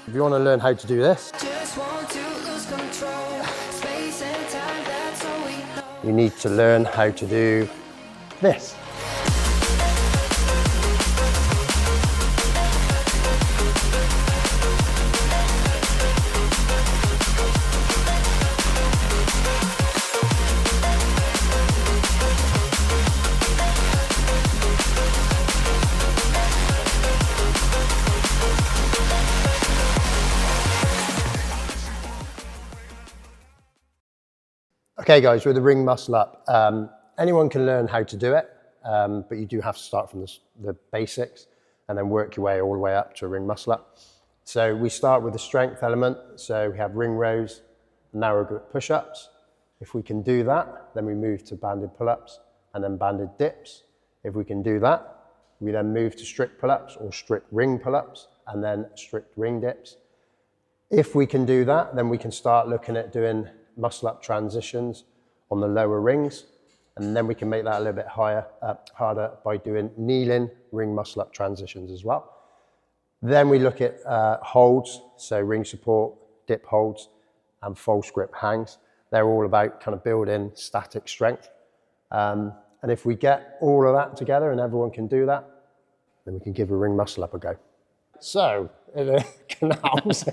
If you want to learn how to do this, you need to learn how to do this. Okay guys, with the ring muscle up, anyone can learn how to do it, but you do have to start from the basics and then work your way all the way up to a ring muscle up. So we start with the strength element. So we have ring rows, narrow grip push-ups. If we can do that, then we move to banded pull-ups and then banded dips. If we can do that, we then move to strict pull-ups or strict ring pull-ups and then strict ring dips. If we can do that, then we can start looking at doing muscle up transitions on the lower rings, and then we can make that a little bit harder by doing kneeling ring muscle up transitions as well. Then we look at holds, so ring support, dip holds, and false grip hangs. They're all about kind of building static strength. And if we get all of that together and everyone can do that, then we can give a ring muscle up a go. So, in the canals.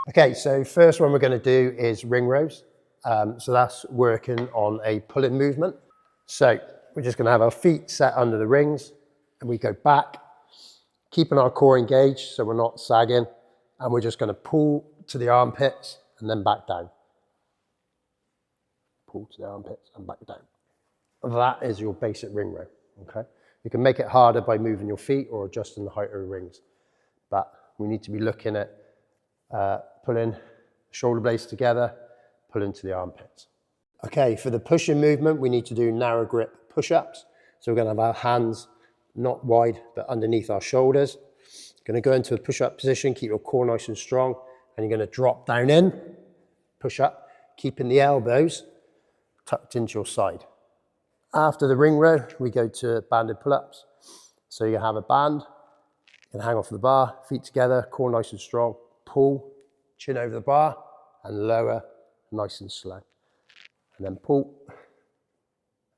Okay, so first one we're going to do is ring rows. So that's working on a pull-in movement. So we're just going to have our feet set under the rings and we go back, keeping our core engaged so we're not sagging, and we're just going to pull to the armpits and then back down. Pull to the armpits and back down. That is your basic ring row, okay? You can make it harder by moving your feet or adjusting the height of the rings, but we need to be looking at pulling shoulder blades together, pulling to the armpits. Okay, for the pushing movement, we need to do narrow grip push-ups. So we're going to have our hands not wide, but underneath our shoulders. Going to go into a push-up position, keep your core nice and strong, and you're going to drop down in, push up, keeping the elbows tucked into your side. After the ring row, we go to banded pull-ups. So you have a band, you can hang off the bar, feet together, core nice and strong, pull, chin over the bar, and lower, nice and slow. And then pull,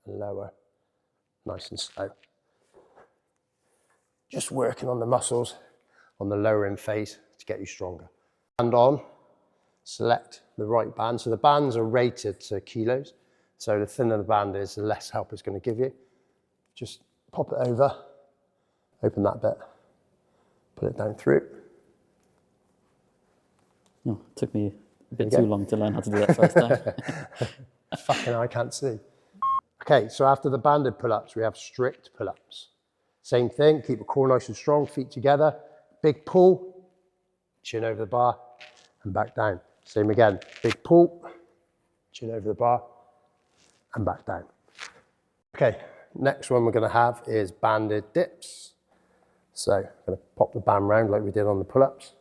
and lower, nice and slow. Just working on the muscles on the lower end phase to get you stronger. Band on, select the right band. So the bands are rated to kilos. So the thinner the band is, the less help it's going to give you. Just pop it over, open that bit, put it down through. Oh, it took me a bit too long to learn how to do that first time. Fucking I can't see. Okay, so after the banded pull-ups, we have strict pull-ups. Same thing, keep the core nice and strong, feet together, big pull, chin over the bar, and back down. Same again, big pull, chin over the bar, and back down. Okay, next one we're going to have is banded dips. So I'm going to pop the band round like we did on the pull-ups,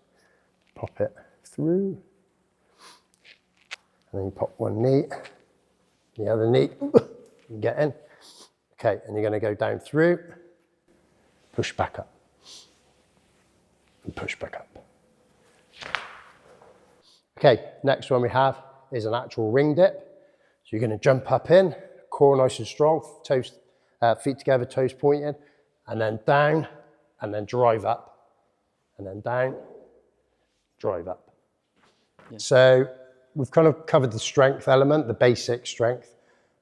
pop it through, and then you pop one knee, the other knee, and get in. Okay, and you're going to go down through, push back up, and push back up. Okay, next one we have is an actual ring dip. So you're going to jump up in, core nice and strong, toes, feet together, toes pointing, and then down, and then drive up, and then down, drive up. Yeah. So we've kind of covered the strength element, the basic strength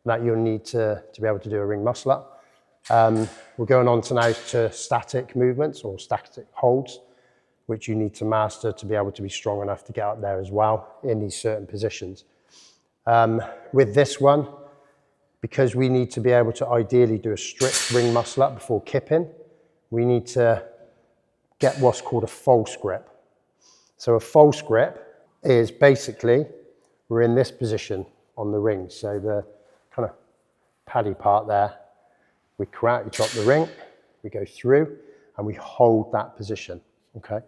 that you'll need to be able to do a ring muscle up. We're going on to now to static movements or static holds, which you need to master to be able to be strong enough to get up there as well in these certain positions. With this one, because we need to be able to ideally do a strict ring muscle up before kipping, we need to get what's called a false grip. So a false grip is basically, we're in this position on the ring. So the kind of paddy part there, we karate chop the ring, we go through and we hold that position, okay?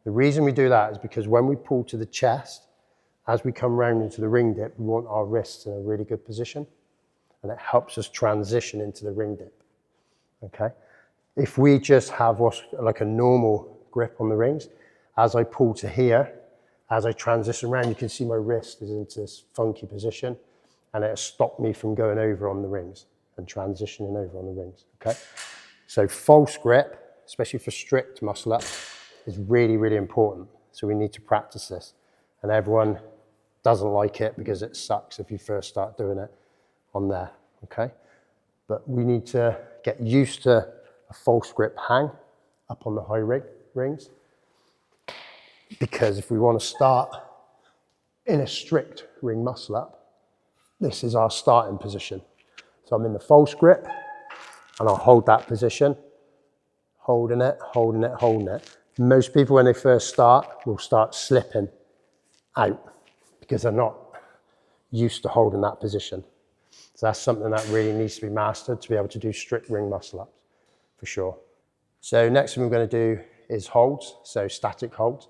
The reason we do that is because when we pull to the chest, as we come round into the ring dip, we want our wrists in a really good position, and it helps us transition into the ring dip, okay? If we just have what's like a normal grip on the rings, as I pull to here, as I transition around, you can see my wrist is into this funky position, and it'll stop me from going over on the rings and transitioning over on the rings, okay? So false grip, especially for strict muscle ups, is really, really important. So we need to practice this. And everyone doesn't like it because it sucks if you first start doing it on there, okay? But we need to get used to a false grip hang up on the high rings, because if we want to start in a strict ring muscle up, this is our starting position. So I'm in the false grip and I'll hold that position, holding it, holding it, holding it. Most people, when they first start, will start slipping out because they're not used to holding that position. So that's something that really needs to be mastered to be able to do strict ring muscle ups, for sure. So next thing we're going to do is holds, so static holds.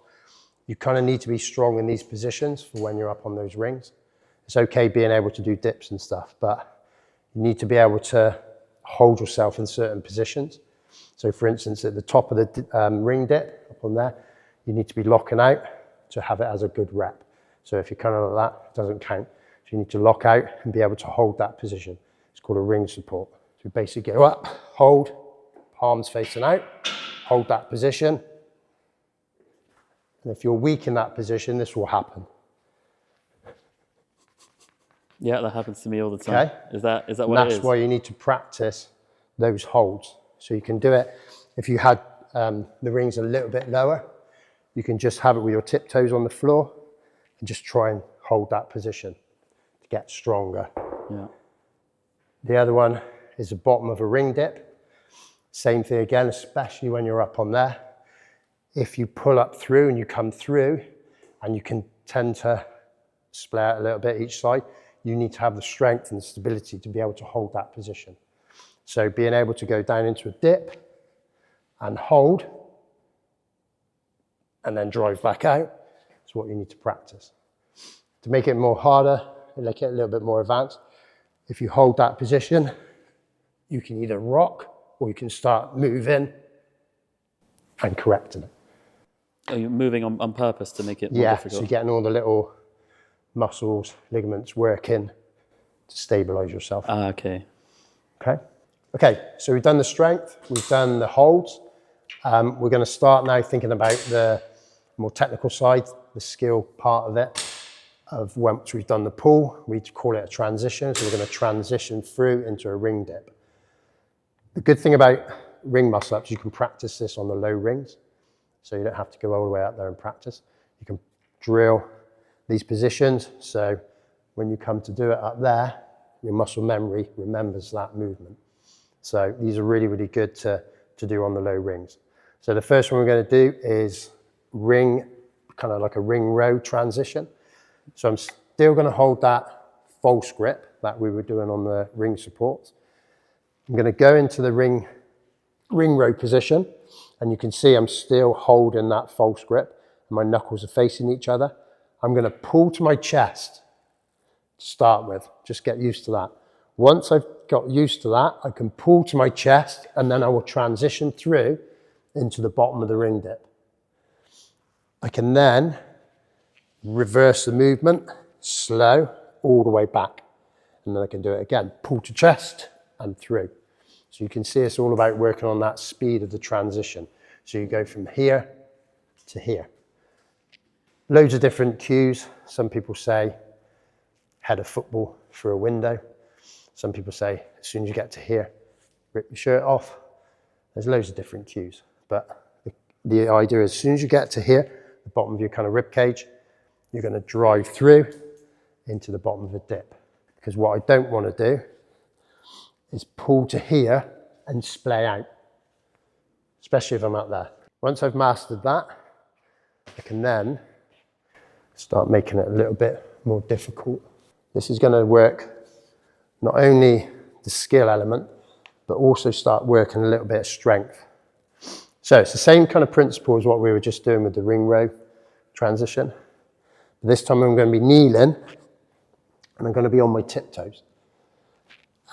You kind of need to be strong in these positions for when you're up on those rings. It's okay being able to do dips and stuff, but you need to be able to hold yourself in certain positions. So for instance, at the top of the ring dip, up on there, you need to be locking out to have it as a good rep. So if you're kind of like that, it doesn't count. So you need to lock out and be able to hold that position. It's called a ring support. So you basically go up, hold, palms facing out, hold that position. And if you're weak in that position, this will happen. Yeah, that happens to me all the time. Okay? Is that what it is? That's why you need to practice those holds. So you can do it, if you had the rings a little bit lower, you can just have it with your tiptoes on the floor and just try and hold that position to get stronger. Yeah. The other one is the bottom of a ring dip. Same thing again, especially when you're up on there. If you pull up through and you come through and you can tend to splay out a little bit each side, you need to have the strength and the stability to be able to hold that position. So being able to go down into a dip and hold and then drive back out is what you need to practice. To make it more harder, make it a little bit more advanced, if you hold that position, you can either rock or you can start moving and correcting it. Are you moving on purpose to make it more difficult? So you're getting all the little muscles, ligaments working to stabilize yourself. Okay. Okay, so we've done the strength, we've done the holds. We're going to start now thinking about the more technical side, the skill part of it. Of once we've done the pull, we call it a transition. So we're going to transition through into a ring dip. The good thing about ring muscle ups, you can practice this on the low rings. So you don't have to go all the way up there and practice. You can drill these positions. So when you come to do it up there, your muscle memory remembers that movement. So these are really, really good to do on the low rings. So the first one we're going to do is ring, kind of like a ring row transition. So I'm still going to hold that false grip that we were doing on the ring supports. I'm going to go into the ring row position, and you can see I'm still holding that false grip and my knuckles are facing each other. I'm going to pull to my chest to start with. Just get used to that. Once I've got used to that, I can pull to my chest and then I will transition through into the bottom of the ring dip. I can then reverse the movement, slow, all the way back. And then I can do it again. Pull to chest and through. So you can see it's all about working on that speed of the transition. So you go from here to here. Loads of different cues. Some people say head a football through a window. Some people say as soon as you get to here, rip your shirt off. There's loads of different cues. But the idea is as soon as you get to here, the bottom of your kind of rib cage, you're going to drive through into the bottom of the dip. Because what I don't want to do is pull to here and splay out, especially if I'm up there. Once I've mastered that, I can then start making it a little bit more difficult. This is going to work not only the skill element, but also start working a little bit of strength. So it's the same kind of principle as what we were just doing with the ring row transition. This time I'm going to be kneeling and I'm going to be on my tiptoes.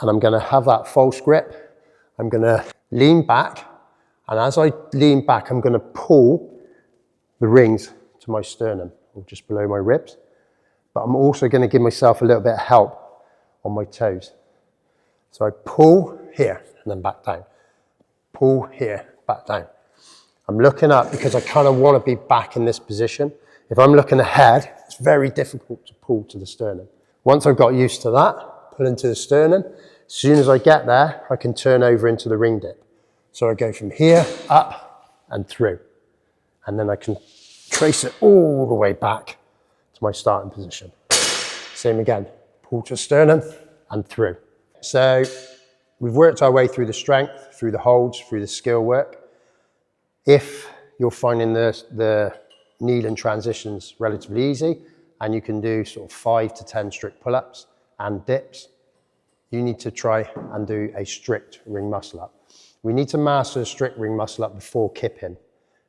And I'm going to have that false grip. I'm going to lean back. And as I lean back, I'm going to pull the rings to my sternum, or just below my ribs. But I'm also going to give myself a little bit of help on my toes. So I pull here and then back down. Pull here, back down. I'm looking up because I kind of want to be back in this position. If I'm looking ahead, it's very difficult to pull to the sternum. Once I've got used to that, pull into the sternum, as soon as I get there, I can turn over into the ring dip. So I go from here, up and through. And then I can trace it all the way back to my starting position. Same again, pull to sternum and through. So we've worked our way through the strength, through the holds, through the skill work. If you're finding the kneeling transitions relatively easy and you can do sort of 5 to 10 strict pull-ups and dips, you need to try and do a strict ring muscle up. We need to master a strict ring muscle up before kipping,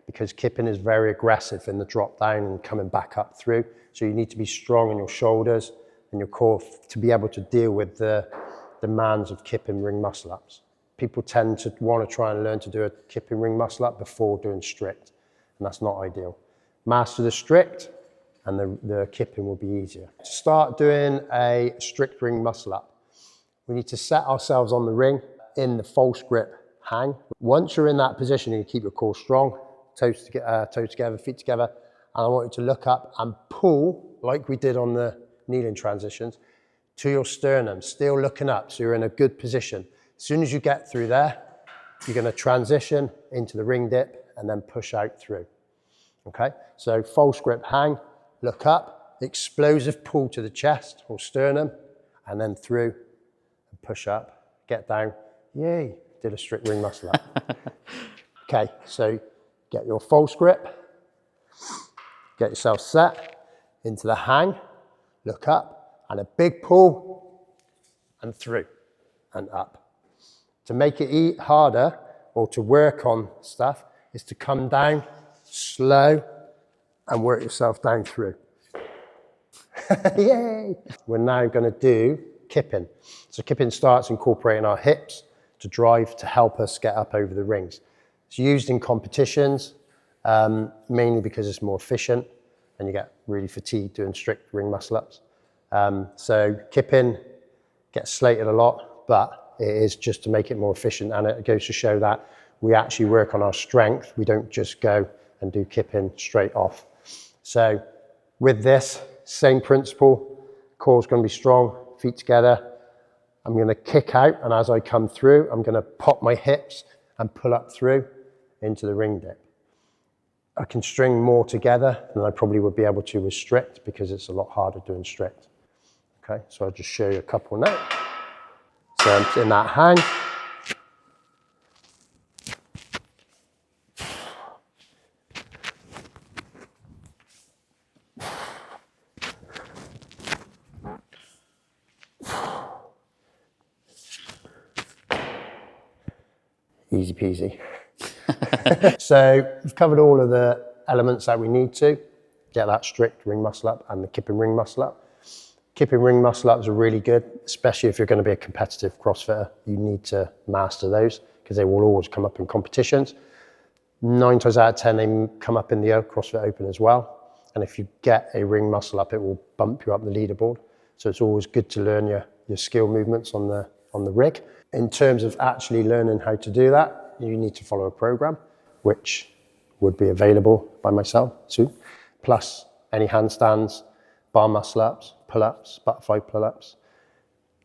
because kipping is very aggressive in the drop down and coming back up through. So you need to be strong in your shoulders and your core to be able to deal with the demands of kipping ring muscle ups. People tend to want to try and learn to do a kipping ring muscle up before doing strict, and that's not ideal. Master the strict and the kipping will be easier. To start doing a strict ring muscle up, we need to set ourselves on the ring in the false grip hang. Once you're in that position, you keep your core strong, toes together, feet together, and I want you to look up and pull, like we did on the kneeling transitions, to your sternum, still looking up, so you're in a good position. As soon as you get through there, you're going to transition into the ring dip and then push out through. Okay, so false grip hang, look up, explosive pull to the chest or sternum, and then through and push up, get down. Yay, did a strict ring muscle up. Okay, so get your false grip, get yourself set into the hang, look up, and a big pull, and through and up. To make it harder, or to work on stuff, is to come down slow and work yourself down through. Yay! We're now going to do kipping. So kipping starts incorporating our hips to drive to help us get up over the rings. It's used in competitions, mainly because it's more efficient and you get really fatigued doing strict ring muscle ups. So kipping gets slated a lot, but it is just to make it more efficient, and it goes to show that we actually work on our strength. We don't just go and do kipping straight off. So with this, same principle, core's going to be strong, feet together. I'm going to kick out, and as I come through, I'm going to pop my hips and pull up through into the ring dip. I can string more together than I probably would be able to with strict, because it's a lot harder doing strict. Okay, so I'll just show you a couple now. So I'm in that hang. Easy peasy. So we've covered all of the elements that we need to get that strict ring muscle up and the kipping ring muscle up. Kipping ring muscle ups are really good, especially if you're going to be a competitive CrossFitter. You need to master those because they will always come up in competitions. 9 times out of 10, they come up in the CrossFit Open as well. And if you get a ring muscle up, it will bump you up the leaderboard. So it's always good to learn your skill movements on the rig. In terms of actually learning how to do that, you need to follow a program, which would be available by myself soon, plus any handstands, bar muscle ups, pull-ups, butterfly pull-ups,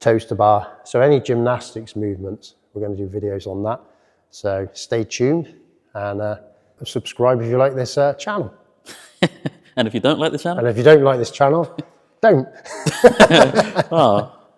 toes to bar. So any gymnastics movements, we're going to do videos on that. So stay tuned and subscribe if you like this channel. And if you don't like the channel? And if you don't like this channel, don't. Oh.